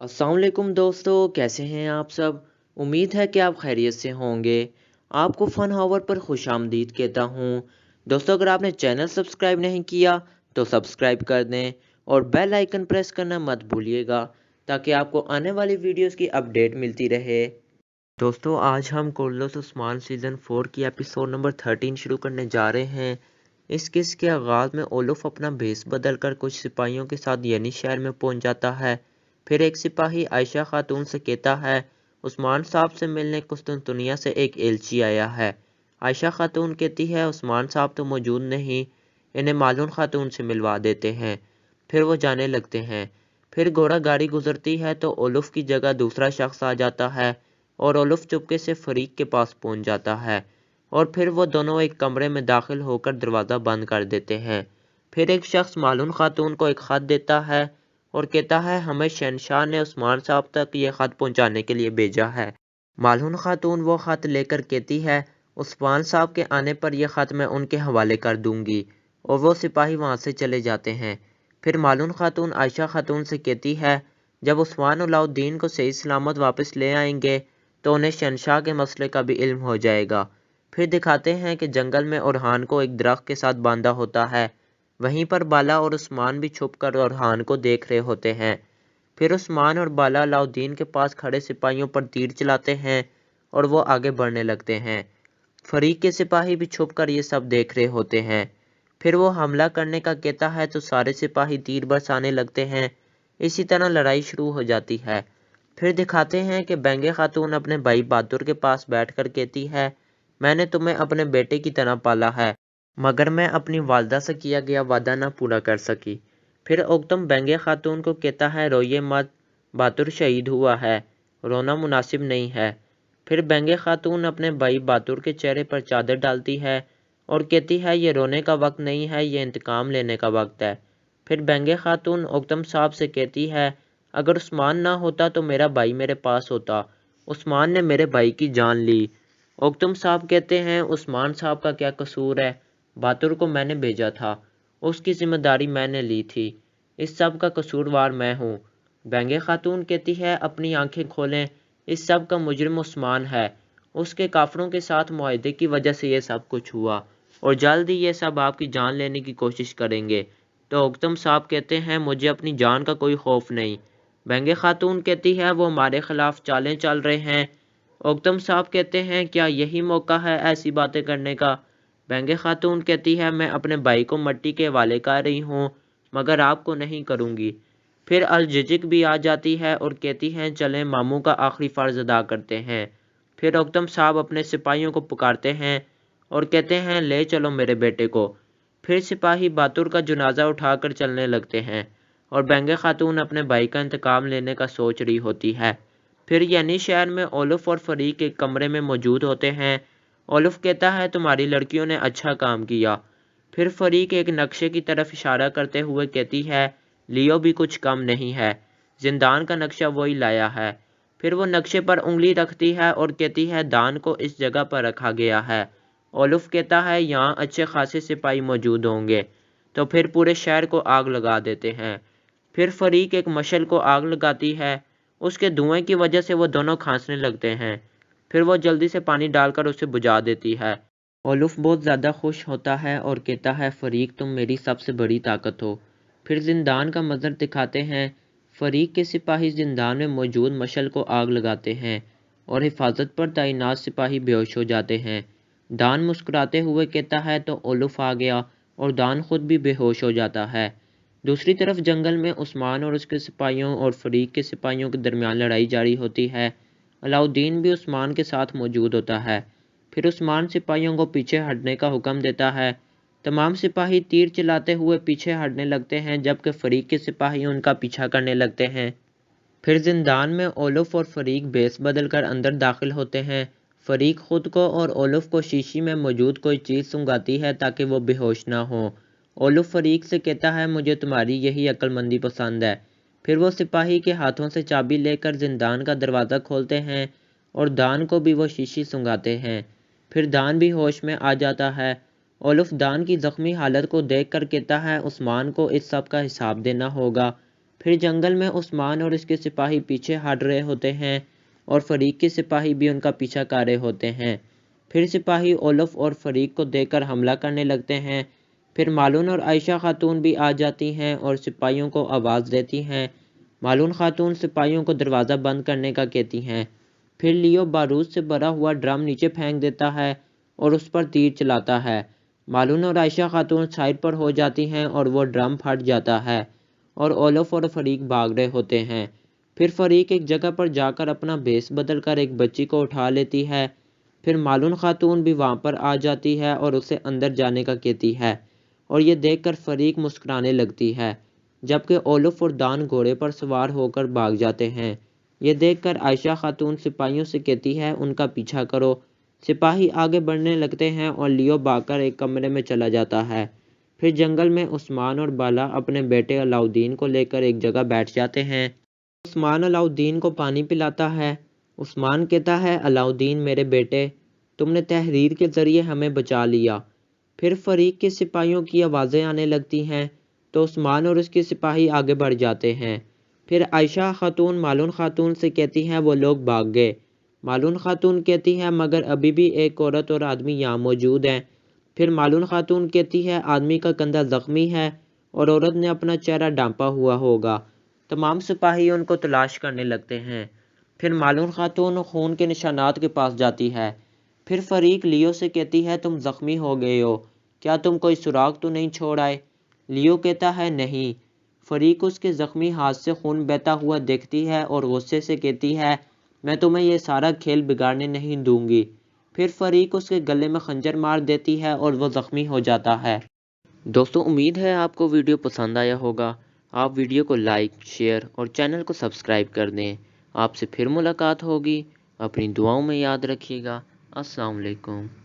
अस्सलाम वालेकुम दोस्तों, कैसे हैं आप सब। उम्मीद है कि आप खैरियत से होंगे। आपको फ़न हावर पर खुशामदीद कहता हूँ। दोस्तों, अगर आपने चैनल सब्सक्राइब नहीं किया तो सब्सक्राइब कर दें और बेल आइकन प्रेस करना मत भूलिएगा ताकि आपको आने वाली वीडियोस की अपडेट मिलती रहे। दोस्तों, आज हम कुर्लुस उस्मान सीज़न 4 की एपिसोड नंबर 13 शुरू करने जा रहे हैं। इस किस्त के आगाज़ में ओलुफ अपना भेस बदल कर कुछ सिपाहियों के साथ येनी शहर में पहुंच जाता है। फिर एक सिपाही आयशा खातून से कहता है उस्मान साहब से मिलने कुस्तुनतुनिया से एक एलची आया है। आयशा खातून कहती है उस्मान साहब तो मौजूद नहीं, इन्हें मालून खातून से मिलवा देते हैं। फिर वो जाने लगते हैं। फिर घोड़ा गाड़ी गुजरती है तो ओलुफ की जगह दूसरा शख्स आ जाता है और ओलुफ चुपके से फरीक के पास पहुंच जाता है और फिर वो दोनों एक कमरे में दाखिल होकर दरवाज़ा बंद कर देते हैं। फिर एक शख्स मालून खातून को एक ख़त देता है और कहता है हमें शहनशाह ने उस्मान साहब तक ये ख़त पहुंचाने के लिए भेजा है। मालून खातून वो ख़त लेकर कहती है उस्मान साहब के आने पर यह ख़त मैं उनके हवाले कर दूंगी और वो सिपाही वहाँ से चले जाते हैं। फिर मालून खातून आयशा खातून से कहती है जब उस्मान अलाउद्दीन को सही सलामत वापस ले आएंगे तो उन्हें शहनशाह के मसले का भी इल्म हो जाएगा। फिर दिखाते हैं कि जंगल में ओरहान को एक दरख्त के साथ बांधा होता है। वहीं पर बाला और उस्मान भी छुपकर ओरहान को देख रहे होते हैं। फिर उस्मान और बाला अलाउद्दीन के पास खड़े सिपाहियों पर तीर चलाते हैं और वो आगे बढ़ने लगते हैं। फरीक के सिपाही भी छुपकर ये सब देख रहे होते हैं। फिर वो हमला करने का कहता है तो सारे सिपाही तीर बरसाने लगते हैं। इसी तरह लड़ाई शुरू हो जाती है। फिर दिखाते हैं कि बेंगे खातून अपने भाई बहादुर के पास बैठकर कहती है मैंने तुम्हें अपने बेटे की तरह पाला है मगर मैं अपनी वालदा से किया गया वादा ना पूरा कर सकी। फिर ओक्तम बेंगे खातून को कहता है रोइए मत, बहादुर शहीद हुआ है, रोना मुनासिब नहीं है। फिर बेंगे खातून अपने भाई बहादुर के चेहरे पर चादर डालती है और कहती है ये रोने का वक्त नहीं है, ये इंतकाम लेने का वक्त है। फिर बेंगे खातून ओक्तम साहब से कहती है अगर उस्मान ना होता तो मेरा भाई मेरे पास होता, उस्मान ने मेरे भाई की जान ली। ओक्तम साहब कहते हैं उस्मान साहब का क्या कसूर है, बहादुर को मैंने भेजा था, उसकी जिम्मेदारी मैंने ली थी, इस सब का कसूरवार मैं हूँ। बेंगे खातून कहती है अपनी आंखें खोलें, इस सब का मुजरिम उस्मान है, उसके काफरों के साथ मुआहदे की वजह से ये सब कुछ हुआ और जल्द ही ये सब आपकी जान लेने की कोशिश करेंगे। तो ओक्तम साहब कहते हैं मुझे अपनी जान का कोई खौफ नहीं। बेंगे खातून कहती है वो हमारे खिलाफ चालें चल रहे हैं। ओक्तम साहब कहते हैं क्या यही मौका है ऐसी बातें करने का। बेंगे खातून कहती है मैं अपने भाई को मट्टी के हवाले कर रही हूँ मगर आपको नहीं करूँगी। फिर अलजिजिक भी आ जाती है और कहती हैं चलें मामू का आखिरी फ़र्ज़ अदा करते हैं। फिर ओक्तम साहब अपने सिपाहियों को पुकारते हैं और कहते हैं ले चलो मेरे बेटे को। फिर सिपाही बहादुर का जनाजा उठाकर चलने लगते हैं और बेंगे खातून अपने भाई का इंतकाम लेने का सोच रही होती है। फिर यानी शहर में ओलुफ और फरीक एक कमरे में मौजूद होते हैं। ओलुफ कहता है तुम्हारी लड़कियों ने अच्छा काम किया। फिर फरीक एक नक्शे की तरफ इशारा करते हुए कहती है लियो भी कुछ कम नहीं है, जिंदान का नक्शा वही लाया है। फिर वो नक्शे पर उंगली रखती है और कहती है दान को इस जगह पर रखा गया है। ओलुफ कहता है यहाँ अच्छे खासे सिपाही मौजूद होंगे। तो फिर पूरे शहर को आग लगा देते हैं। फिर फरीक एक मशल को आग लगाती है, उसके धुएं की वजह से वो दोनों खांसने लगते हैं। फिर वो जल्दी से पानी डालकर उसे बुझा देती है। ओलुफ बहुत ज़्यादा खुश होता है और कहता है फरीक तुम मेरी सबसे बड़ी ताकत हो। फिर जिंदान का मंजर दिखाते हैं। फरीक के सिपाही जिंदान में मौजूद मशल को आग लगाते हैं और हिफाजत पर तैनात सिपाही बेहोश हो जाते हैं। दान मुस्कुराते हुए कहता है तो ओलुफ आ गया और दान खुद भी बेहोश हो जाता है। दूसरी तरफ जंगल में उस्मान और उसके सिपाहियों और फरीक के सिपाहियों के दरमियान लड़ाई जारी होती है। अलाउद्दीन भी उस्मान के साथ मौजूद होता है। फिर उस्मान सिपाहियों को पीछे हटने का हुक्म देता है। तमाम सिपाही तीर चलाते हुए पीछे हटने लगते हैं जबकि फरीक के सिपाही उनका पीछा करने लगते हैं। फिर जिंदान में ओलुफ और फरीक भेस बदल कर अंदर दाखिल होते हैं। फरीक खुद को और ओलुफ को शीशी में मौजूद कोई चीज़ सुंघाती है ताकि वो बेहोश ना हो। ओलुफ फरीक से कहता है मुझे तुम्हारी यही अक्लमंदी पसंद है। फिर वो सिपाही के हाथों से चाबी लेकर जिंदान का दरवाज़ा खोलते हैं और दान को भी वो शीशी सुंघाते हैं। फिर दान भी होश में आ जाता है। ओलुफ दान की ज़ख्मी हालत को देख कर कहता है उस्मान को इस सब का हिसाब देना होगा। پھر جنگل میں عثمان اور اس کے سپاہی پیچھے ہٹ رہے ہوتے ہیں اور فریق کے سپاہی بھی ان کا پیچھا کر رہے ہوتے ہیں۔ پھر سپاہی اولف اور فریق کو دیکھ کر حملہ کرنے لگتے ہیں۔ پھر مالون اور عائشہ خاتون بھی آ جاتی ہیں اور سپاہیوں کو آواز دیتی ہیں۔ مالون خاتون سپاہیوں کو دروازہ بند کرنے کا کہتی ہیں۔ پھر لیو بارود سے بھرا ہوا ڈرم نیچے پھینک دیتا ہے اور اس پر تیر چلاتا ہے۔ مالون اور عائشہ خاتون سائڈ پر ہو جاتی ہیں اور وہ ڈرم پھٹ جاتا ہے اور اولف اور فریق بھاگ رہے ہوتے ہیں۔ پھر فریق ایک جگہ پر جا کر اپنا بھیس بدل کر ایک بچی کو اٹھا لیتی ہے۔ پھر مالون خاتون بھی وہاں پر آ جاتی ہے اور اسے اندر جانے کا کہتی ہے اور یہ دیکھ کر فریق مسکرانے لگتی ہے، جبکہ اولف اور دان گھوڑے پر سوار ہو کر بھاگ جاتے ہیں۔ یہ دیکھ کر عائشہ خاتون سپاہیوں سے کہتی ہے ان کا پیچھا کرو۔ سپاہی آگے بڑھنے لگتے ہیں اور لیو بھاگ کر ایک کمرے میں چلا جاتا ہے۔ پھر جنگل میں عثمان اور بالا اپنے بیٹے علاؤدین کو لے کر ایک جگہ بیٹھ جاتے ہیں۔ عثمان علاؤدین کو پانی پلاتا ہے۔ عثمان کہتا ہے علاؤدین میرے بیٹے، تم نے تحریر کے ذریعے ہمیں بچا لیا۔ پھر فریق کے سپاہیوں کی آوازیں آنے لگتی ہیں تو عثمان اور اس کے سپاہی آگے بڑھ جاتے ہیں۔ پھر عائشہ خاتون مالون خاتون سے کہتی ہیں وہ لوگ بھاگ گئے۔ مالون خاتون کہتی ہے مگر ابھی بھی ایک عورت اور آدمی یہاں موجود ہیں۔ پھر مالون خاتون کہتی ہے آدمی کا کندھا زخمی ہے اور عورت نے اپنا چہرہ ڈھانپا ہوا ہوگا۔ تمام سپاہی ان کو تلاش کرنے لگتے ہیں۔ پھر مالون خاتون خون کے نشانات کے پاس جاتی ہے۔ پھر فریق لیو سے کہتی ہے تم زخمی ہو گئے ہو، کیا تم کوئی سراغ تو نہیں چھوڑ آئے؟ لیو کہتا ہے نہیں۔ فریق اس کے زخمی ہاتھ سے خون بہتا ہوا دیکھتی ہے اور غصے سے کہتی ہے میں تمہیں یہ سارا کھیل بگاڑنے نہیں دوں گی۔ پھر فریق اس کے گلے میں خنجر مار دیتی ہے اور وہ زخمی ہو جاتا ہے۔ دوستو امید ہے آپ کو ویڈیو پسند آیا ہوگا۔ آپ ویڈیو کو لائک، شیئر اور چینل کو سبسکرائب کر دیں۔ آپ سے پھر ملاقات ہوگی۔ اپنی دعاؤں میں یاد رکھیے گا۔ السلام علیکم۔